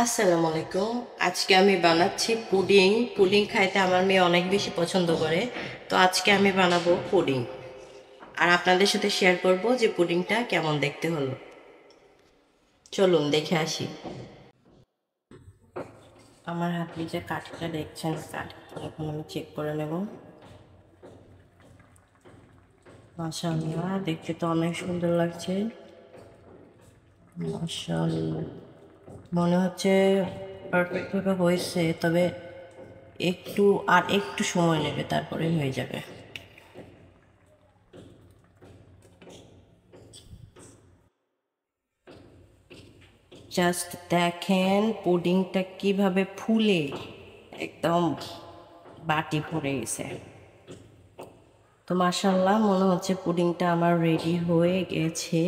আসসালামু আলাইকুম। আজকে আমি বানাচ্ছি পুডিং। পুডিং খাইতে আমার মেয়ে অনেক বেশি পছন্দ করে। তো আজকে আমি বানাবো পুডিং। আর আপনাদের সাথে শেয়ার করব যে পুডিংটা কেমন দেখতে হলো। চলুন দেখে আসি। আমার হাতে যে কাঠিটা দেখছেন, কাঠি এখন আমি চেক করে নেব। মাশাআল্লাহ, দেখতে তো অনেক সুন্দর লাগছে। মাশাআল্লাহ, মনে হচ্ছে পারফেক্ট ভাবে হয়েছে, তবে একটু সময় নেবে, তারপরে হয়ে যাবে। জাস্ট দেখেন পুডিংটা কিভাবে ফুলে একদম বাটি ভরে গেছে। তো মাশাআল্লাহ, মনে হচ্ছে পুডিংটা আমার রেডি হয়ে গেছে।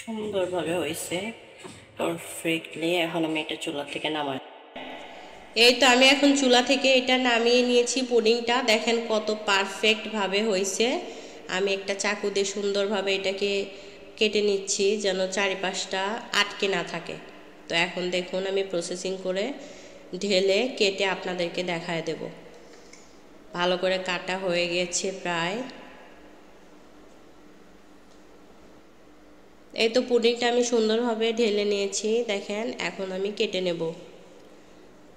সুন্দরভাবে হয়েছে, পারফেক্টলি। এখন আমি এটা চুলা থেকে নামাই। এই তো আমি এখন চুলা থেকে এটা নামিয়ে নিয়েছি। পুডিংটা দেখেন কত পারফেক্ট ভাবে হয়েছে। আমি একটা চাকু দিয়ে সুন্দরভাবে এটাকে কেটে নিচ্ছি যেন চারিপাশটা আটকে না থাকে। তো এখন দেখুন আমি প্রসেসিং করে ঢেলে কেটে আপনাদেরকে দেখায় দেব। ভালো করে কাটা হয়ে গেছে প্রায়। এই তো পুডিংটা আমি সুন্দরভাবে ঢেলে নিয়েছি, দেখেন। এখন আমি কেটে নেব।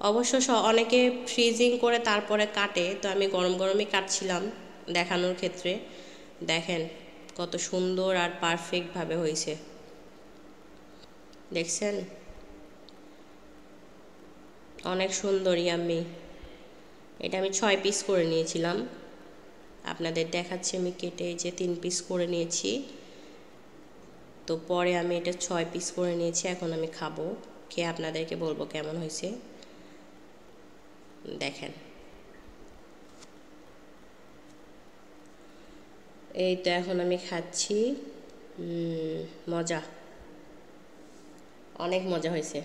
অবশ্য অনেকে ফ্রিজিং করে তারপরে কাটে, তো আমি গরম গরমই কাটছিলাম দেখানোর ক্ষেত্রে। দেখেন কত সুন্দর আর পারফেক্টভাবে হয়েছে, দেখছেন? অনেক সুন্দর, ইয়াম্মি। এটা আমি 6 পিস করে নিয়েছিলাম, আপনাদের দেখাচ্ছি আমি কেটে। যে 3 পিস করে নিয়েছি, তো পরে আমি এটা 6 পিস করে নিয়েছি। এখন আমি খাবো, খেয়ে আপনাদেরকে বলবো কেমন হয়েছে। দেখেন, এই তো এখন আমি খাচ্ছি। মজা, অনেক মজা হয়েছে।